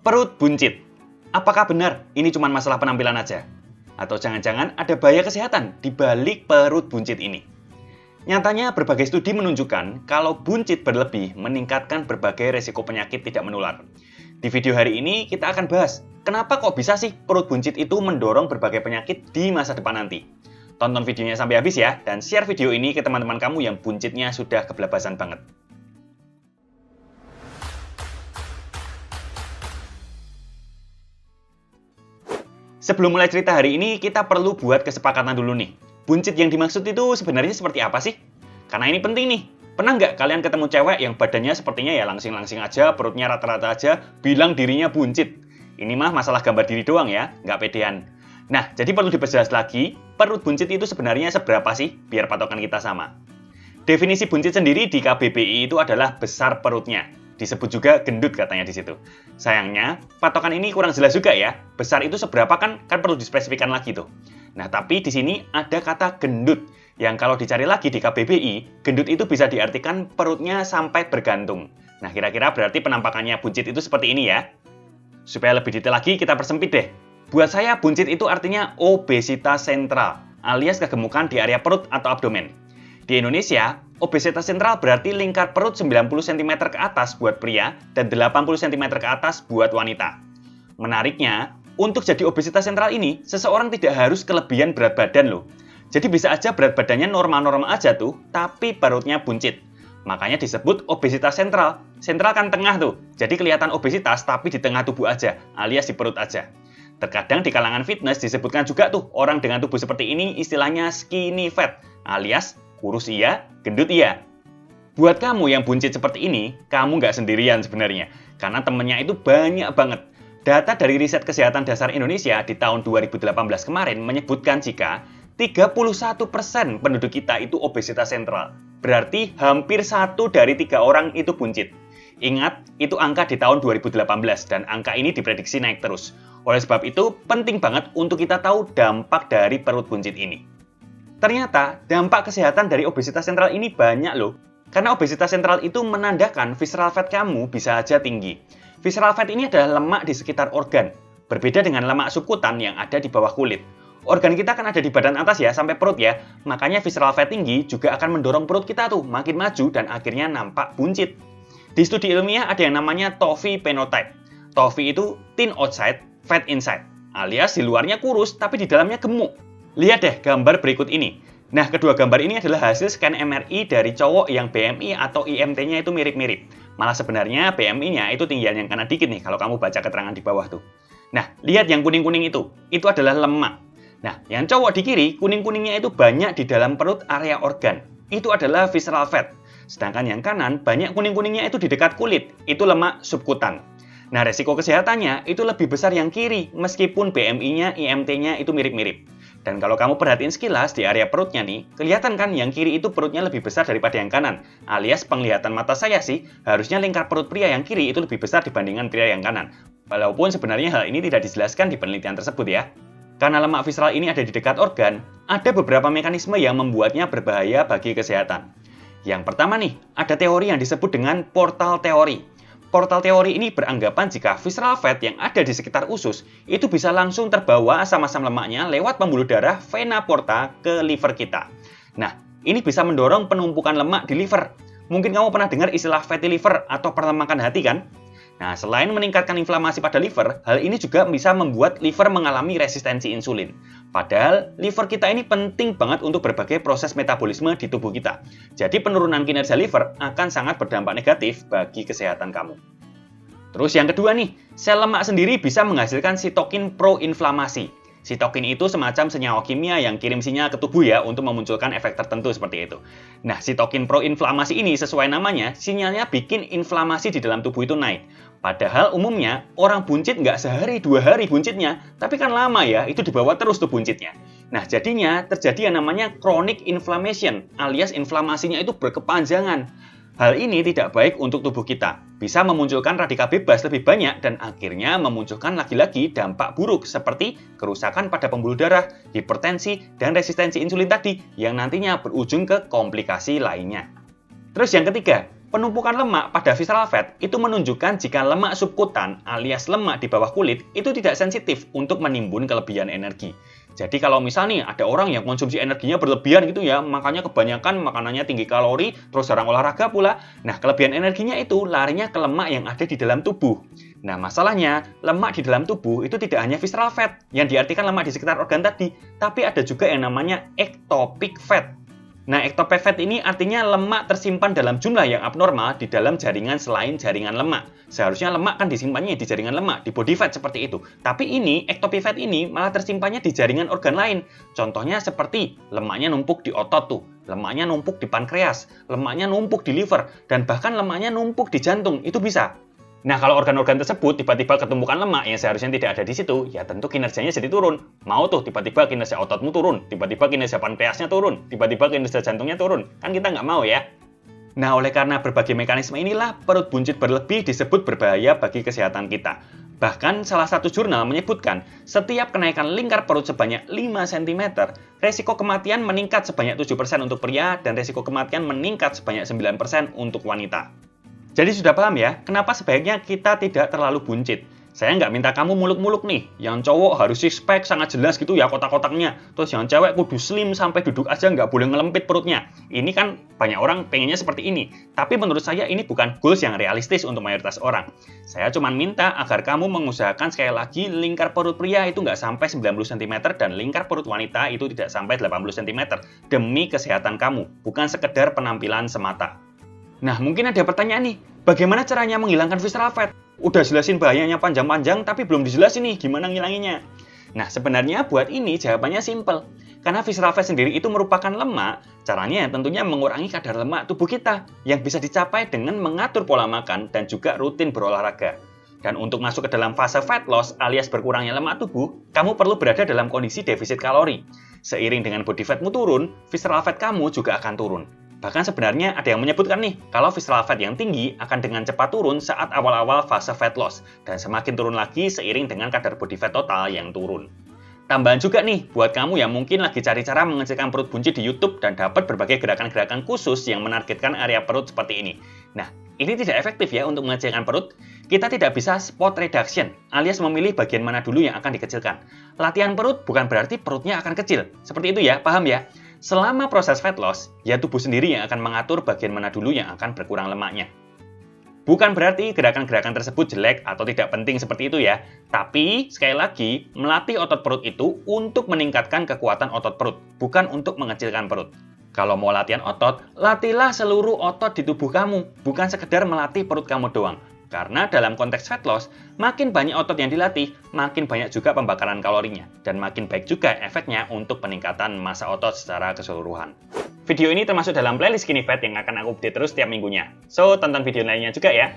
Perut buncit. Apakah benar ini cuma masalah penampilan aja? Atau jangan-jangan ada bahaya kesehatan di balik perut buncit ini? Nyatanya berbagai studi menunjukkan kalau buncit berlebih meningkatkan berbagai resiko penyakit tidak menular. Di video hari ini kita akan bahas kenapa kok bisa sih perut buncit itu mendorong berbagai penyakit di masa depan nanti. Tonton videonya sampai habis ya, dan share video ini ke teman-teman kamu yang buncitnya sudah kebelabasan banget. Sebelum mulai cerita hari ini, kita perlu buat kesepakatan dulu nih. Buncit yang dimaksud itu sebenarnya seperti apa sih? Karena ini penting nih. Pernah nggak kalian ketemu cewek yang badannya sepertinya ya langsing-langsing aja, perutnya rata-rata aja, bilang dirinya buncit? Ini mah masalah gambar diri doang ya, nggak pedean. Nah, jadi perlu diperjelas lagi, perut buncit itu sebenarnya seberapa sih, biar patokan kita sama. Definisi buncit sendiri di KBBI itu adalah besar perutnya. Disebut juga gendut katanya di situ. Sayangnya, patokan ini kurang jelas juga ya. Besar itu seberapa kan perlu dispesifikan lagi tuh. Nah, tapi di sini ada kata gendut, yang kalau dicari lagi di KBBI, gendut itu bisa diartikan perutnya sampai bergantung. Nah, kira-kira berarti penampakannya buncit itu seperti ini ya. Supaya lebih detail lagi, kita persempit deh. Buat saya, buncit itu artinya obesitas sentral, alias kegemukan di area perut atau abdomen. Di Indonesia, obesitas sentral berarti lingkar perut 90 cm ke atas buat pria dan 80 cm ke atas buat wanita. Menariknya, untuk jadi obesitas sentral ini, seseorang tidak harus kelebihan berat badan loh. Jadi bisa aja berat badannya normal-normal aja tuh, tapi perutnya buncit. Makanya disebut obesitas sentral. Sentral kan tengah tuh, jadi kelihatan obesitas tapi di tengah tubuh aja, alias di perut aja. Terkadang di kalangan fitness disebutkan juga tuh, orang dengan tubuh seperti ini istilahnya skinny fat, alias kurus iya, gendut iya. Buat kamu yang buncit seperti ini, kamu nggak sendirian sebenarnya. Karena temennya itu banyak banget. Data dari Riset Kesehatan Dasar Indonesia di tahun 2018 kemarin menyebutkan jika 31% penduduk kita itu obesitas sentral. Berarti hampir 1 dari 3 orang itu buncit. Ingat, itu angka di tahun 2018 dan angka ini diprediksi naik terus. Oleh sebab itu, penting banget untuk kita tahu dampak dari perut buncit ini. Ternyata, dampak kesehatan dari obesitas sentral ini banyak loh. Karena obesitas sentral itu menandakan visceral fat kamu bisa aja tinggi. Visceral fat ini adalah lemak di sekitar organ. Berbeda dengan lemak subkutan yang ada di bawah kulit. Organ kita kan ada di badan atas ya, sampai perut ya. Makanya visceral fat tinggi juga akan mendorong perut kita tuh makin maju dan akhirnya nampak buncit. Di studi ilmiah ada yang namanya TOFI phenotype. TOFI itu thin outside, fat inside. Alias di luarnya kurus tapi di dalamnya gemuk. Lihat deh gambar berikut ini. Nah, kedua gambar ini adalah hasil scan MRI dari cowok yang BMI atau IMT-nya itu mirip-mirip. Malah sebenarnya BMI-nya itu tinggian yang kanan dikit nih kalau kamu baca keterangan di bawah tuh. Nah, lihat yang kuning-kuning itu adalah lemak. Nah, yang cowok di kiri, kuning-kuningnya itu banyak di dalam perut area organ. Itu adalah visceral fat. Sedangkan yang kanan, banyak kuning-kuningnya itu di dekat kulit. Itu lemak subkutan. Nah, resiko kesehatannya itu lebih besar yang kiri, meskipun BMI-nya, IMT-nya itu mirip-mirip. Dan kalau kamu perhatiin sekilas di area perutnya nih, kelihatan kan yang kiri itu perutnya lebih besar daripada yang kanan. Alias penglihatan mata saya sih, harusnya lingkar perut pria yang kiri itu lebih besar dibandingkan pria yang kanan. Walaupun sebenarnya hal ini tidak dijelaskan di penelitian tersebut ya. Karena lemak visceral ini ada di dekat organ, ada beberapa mekanisme yang membuatnya berbahaya bagi kesehatan. Yang pertama nih, ada teori yang disebut dengan portal teori. Portal teori ini beranggapan jika visceral fat yang ada di sekitar usus itu bisa langsung terbawa asam-asam lemaknya lewat pembuluh darah vena porta ke liver kita. Nah, ini bisa mendorong penumpukan lemak di liver. Mungkin kamu pernah dengar istilah fatty liver atau perlemakan hati kan? Nah, selain meningkatkan inflamasi pada liver, hal ini juga bisa membuat liver mengalami resistensi insulin. Padahal, liver kita ini penting banget untuk berbagai proses metabolisme di tubuh kita. Jadi, penurunan kinerja liver akan sangat berdampak negatif bagi kesehatan kamu. Terus yang kedua nih, sel lemak sendiri bisa menghasilkan sitokin proinflamasi. Sitokin itu semacam senyawa kimia yang kirim sinyal ke tubuh ya untuk memunculkan efek tertentu seperti itu. Nah, sitokin proinflamasi ini sesuai namanya, sinyalnya bikin inflamasi di dalam tubuh itu naik. Padahal umumnya orang buncit nggak sehari 2 hari buncitnya, tapi kan lama ya, itu dibawa terus tuh buncitnya. Nah, jadinya terjadi yang namanya chronic inflammation, alias inflamasinya itu berkepanjangan. Hal ini tidak baik untuk tubuh kita, bisa memunculkan radikal bebas lebih banyak dan akhirnya memunculkan lagi-lagi dampak buruk seperti kerusakan pada pembuluh darah, hipertensi, dan resistensi insulin tadi yang nantinya berujung ke komplikasi lainnya. Terus yang ketiga, Penumpukan lemak pada visceral fat itu menunjukkan jika lemak subkutan alias lemak di bawah kulit itu tidak sensitif untuk menimbun kelebihan energi. Jadi kalau misalnya ada orang yang konsumsi energinya berlebihan gitu ya, makanya kebanyakan makanannya tinggi kalori, terus jarang olahraga pula, nah kelebihan energinya itu larinya ke lemak yang ada di dalam tubuh. Nah masalahnya, lemak di dalam tubuh itu tidak hanya visceral fat, yang diartikan lemak di sekitar organ tadi, tapi ada juga yang namanya ectopic fat. Nah, ectopic fat ini artinya lemak tersimpan dalam jumlah yang abnormal di dalam jaringan selain jaringan lemak. Seharusnya lemak kan disimpannya di jaringan lemak, di body fat seperti itu. Tapi ini, ectopic fat ini malah tersimpannya di jaringan organ lain. Contohnya seperti lemaknya numpuk di otot tuh, lemaknya numpuk di pankreas, lemaknya numpuk di liver, dan bahkan lemaknya numpuk di jantung, itu bisa. Nah, kalau organ-organ tersebut tiba-tiba ketumpukan lemak yang seharusnya tidak ada di situ, ya tentu kinerjanya jadi turun. Mau tuh tiba-tiba kinerja ototmu turun, tiba-tiba kinerja pankreasnya turun, tiba-tiba kinerja jantungnya turun. Kan kita nggak mau ya. Nah, oleh karena berbagai mekanisme inilah, perut buncit berlebih disebut berbahaya bagi kesehatan kita. Bahkan salah satu jurnal menyebutkan, setiap kenaikan lingkar perut sebanyak 5 cm, resiko kematian meningkat sebanyak 7% untuk pria, dan resiko kematian meningkat sebanyak 9% untuk wanita. Jadi sudah paham ya, kenapa sebaiknya kita tidak terlalu buncit. Saya nggak minta kamu muluk-muluk nih, yang cowok harus six pack sangat jelas gitu ya kotak-kotaknya. Terus yang cewek kudu slim sampai duduk aja nggak boleh ngelempit perutnya. Ini kan banyak orang pengennya seperti ini. Tapi menurut saya ini bukan goals yang realistis untuk mayoritas orang. Saya cuma minta agar kamu mengusahakan sekali lagi lingkar perut pria itu nggak sampai 90 cm dan lingkar perut wanita itu tidak sampai 80 cm. Demi kesehatan kamu, bukan sekedar penampilan semata. Nah, mungkin ada pertanyaan nih, bagaimana caranya menghilangkan visceral fat? Udah jelasin bahayanya panjang-panjang, tapi belum dijelasin nih gimana ngilanginnya. Nah, sebenarnya buat ini jawabannya simple. Karena visceral fat sendiri itu merupakan lemak, caranya tentunya mengurangi kadar lemak tubuh kita, yang bisa dicapai dengan mengatur pola makan dan juga rutin berolahraga. Dan untuk masuk ke dalam fase fat loss alias berkurangnya lemak tubuh, kamu perlu berada dalam kondisi defisit kalori. Seiring dengan body fatmu turun, visceral fat kamu juga akan turun. Bahkan sebenarnya ada yang menyebutkan nih, kalau visceral fat yang tinggi akan dengan cepat turun saat awal-awal fase fat loss, dan semakin turun lagi seiring dengan kadar body fat total yang turun. Tambahan juga nih, buat kamu yang mungkin lagi cari cara mengecilkan perut buncit di YouTube dan dapat berbagai gerakan-gerakan khusus yang menargetkan area perut seperti ini. Nah, ini tidak efektif ya untuk mengecilkan perut. Kita tidak bisa spot reduction, alias memilih bagian mana dulu yang akan dikecilkan. Latihan perut bukan berarti perutnya akan kecil. Seperti itu ya, paham ya? Selama proses fat loss, ya tubuh sendiri yang akan mengatur bagian mana dulu yang akan berkurang lemaknya. Bukan berarti gerakan-gerakan tersebut jelek atau tidak penting seperti itu ya. Tapi, sekali lagi, melatih otot perut itu untuk meningkatkan kekuatan otot perut, bukan untuk mengecilkan perut. Kalau mau latihan otot, latihlah seluruh otot di tubuh kamu, bukan sekedar melatih perut kamu doang. Karena dalam konteks fat loss, makin banyak otot yang dilatih, makin banyak juga pembakaran kalorinya. Dan makin baik juga efeknya untuk peningkatan massa otot secara keseluruhan. Video ini termasuk dalam playlist Skinny Fat yang akan aku update terus setiap minggunya. So, tonton video lainnya juga ya.